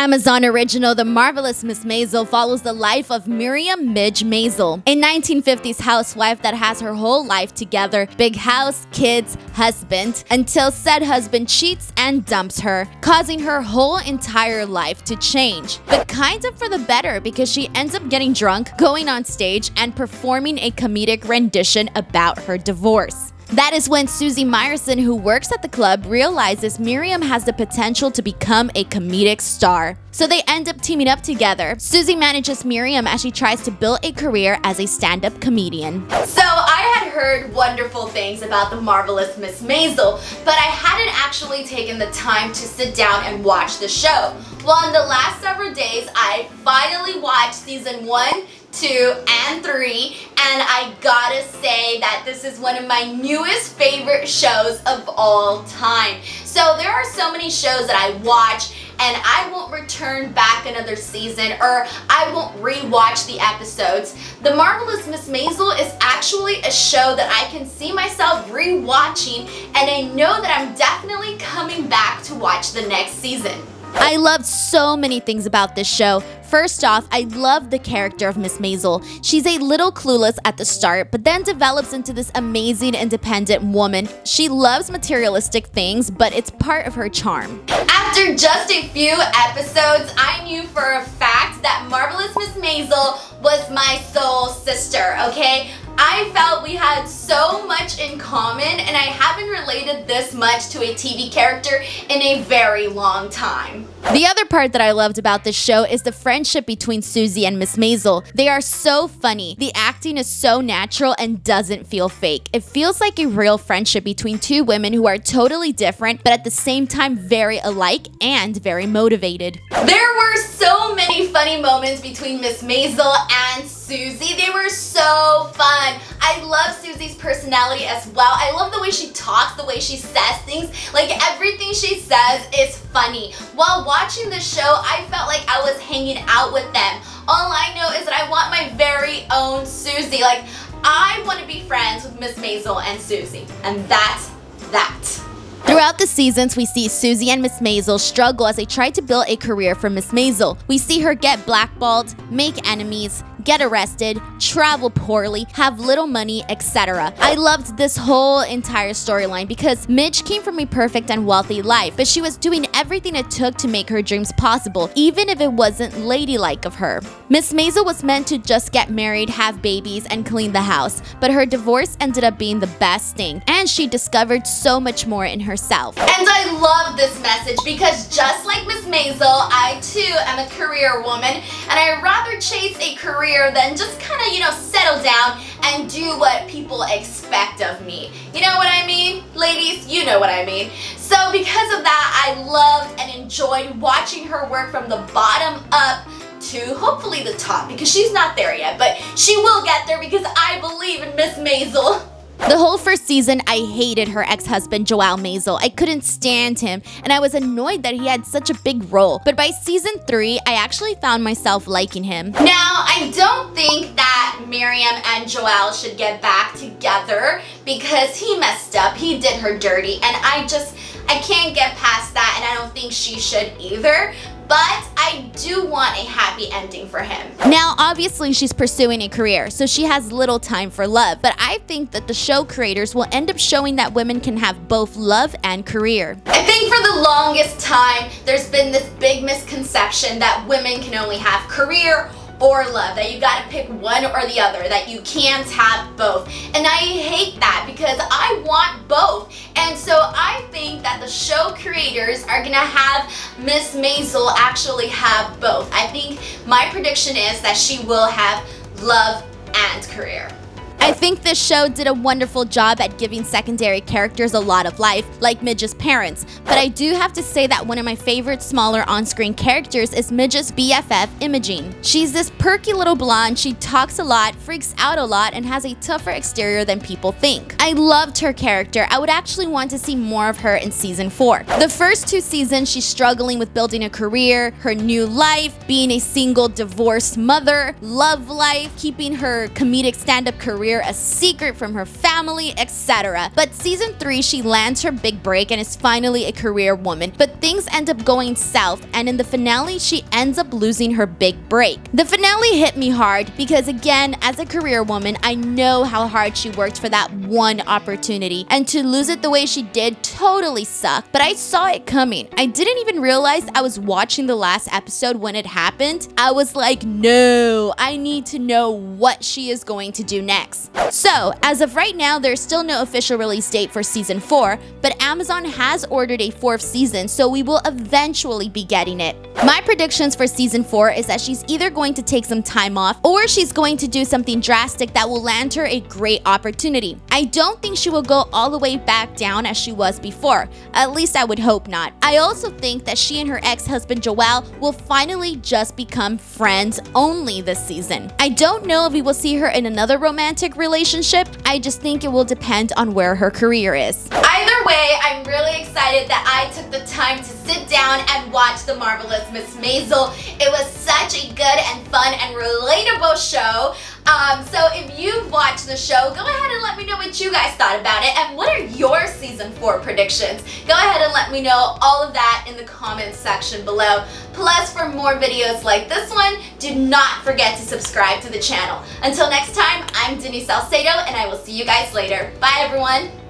Amazon original The Marvelous Miss Maisel follows the life of Miriam Midge Maisel, a 1950s housewife that has her whole life together, big house, kids, husband, until said husband cheats and dumps her, causing her whole entire life to change. But kind of for the better, because she ends up getting drunk, going on stage, and performing a comedic rendition about her divorce. That is when Suzy, who works at the club, realizes Miriam has the potential to become a comedic star. So they end up teaming up together. Suzy manages Miriam as she tries to build a career as a stand-up comedian. So I had heard wonderful things about The Marvelous Miss Maisel, but I hadn't actually taken the time to sit down and watch the show. Well, in the last several days, I finally watched season 1, 2, and 3, and I gotta say that this is one of my newest favorite shows of all time. So there are so many shows that I watch and I won't return back another season, or I won't rewatch the episodes. The Marvelous Miss Maisel is actually a show that I can see myself rewatching, and I know that I'm definitely coming back to watch the next season. I loved so many things about this show. First off, I love the character of Miss Maisel. She's a little clueless at the start, but then develops into this amazing independent woman. She loves materialistic things, but it's part of her charm. After just a few episodes, I knew for a fact that Marvelous Miss Maisel was my soul sister, okay? I felt we had so much in common, and I haven't related this much to a TV character in a very long time. The other part that I loved about this show is the friendship between Suzy and Miss Maisel. They are so funny. The acting is so natural and doesn't feel fake. It feels like a real friendship between two women who are totally different, but at the same time very alike and very motivated. There were so many funny moments between Miss Maisel and Suzy. They were so fun. I love Suzy's personality as well. I love the way she talks, the way she says things. Like, everything she says is funny. While watching the show, I felt like I was hanging out with them. All I know is that I want my very own Suzy. Like, I want to be friends with Miss Maisel and Suzy. And that's that. Throughout the seasons, we see Suzy and Miss Maisel struggle as they try to build a career for Miss Maisel. We see her get blackballed, make enemies, get arrested, travel poorly, have little money, etc. I loved this whole entire storyline because Midge came from a perfect and wealthy life, but she was doing everything it took to make her dreams possible, even if it wasn't ladylike of her. Miss Maisel was meant to just get married, have babies, and clean the house, but her divorce ended up being the best thing, and she discovered so much more in herself. And I love this message because just like Miss Maisel, I too am a career woman, and I'd rather chase a career than just kind of, settle down and do what people expect of me. You know what I mean? Ladies, you know what I mean. So because of that, I loved and enjoyed watching her work from the bottom up to hopefully the top, because she's not there yet, but she will get there because I believe in Miss Maisel. The whole first season, I hated her ex-husband, Joel Maisel. I couldn't stand him, and I was annoyed that he had such a big role. But by season 3, I actually found myself liking him. Now, I don't think that Miriam and Joel should get back together because he messed up. He did her dirty, and I can't get past that, and I don't think she should either. But I do want a happy ending for him. Now, obviously, she's pursuing a career, so she has little time for love. But I think that the show creators will end up showing that women can have both love and career. I think for the longest time, there's been this big misconception that women can only have career or love, that you gotta pick one or the other, that you can't have both. And I hate that because I want both. And so I think that the show creators are gonna have Miss Maisel actually have both. I think my prediction is that she will have love and career. I think this show did a wonderful job at giving secondary characters a lot of life, like Midge's parents. But I do have to say that one of my favorite smaller on-screen characters is Midge's BFF, Imogene. She's this perky little blonde, she talks a lot, freaks out a lot, and has a tougher exterior than people think. I loved her character. I would actually want to see more of her in season 4. The first 2 seasons, she's struggling with building a career, her new life, being a single divorced mother, love life, keeping her comedic stand-up career career a secret from her family, etc. But season 3, she lands her big break and is finally a career woman. But things end up going south, and in the finale, she ends up losing her big break. The finale hit me hard because, again, as a career woman, I know how hard she worked for that one opportunity, and to lose it the way she did totally sucked. But I saw it coming. I didn't even realize I was watching the last episode when it happened. I was like, no, I need to know what she is going to do next. So, as of right now, there's still no official release date for season 4, but Amazon has ordered a 4th season, so we will eventually be getting it. My predictions for season 4 is that she's either going to take some time off or she's going to do something drastic that will land her a great opportunity. I don't think she will go all the way back down as she was before. At least I would hope not. I also think that she and her ex-husband Joel will finally just become friends only this season. I don't know if we will see her in another romantic relationship. I just think it will depend on where her career is. Either way, I'm really excited that I took the time to sit down and watch The Marvelous Miss Maisel. It was such a good and fun and relatable show. So if you've watched the show, go ahead and let me know what you guys thought about it and what are your season 4 predictions. Go ahead and let me know all of that in the comments section below. Plus, for more videos like this one, do not forget to subscribe to the channel. Until next time, I'm Denise Salcedo and I will see you guys later. Bye everyone!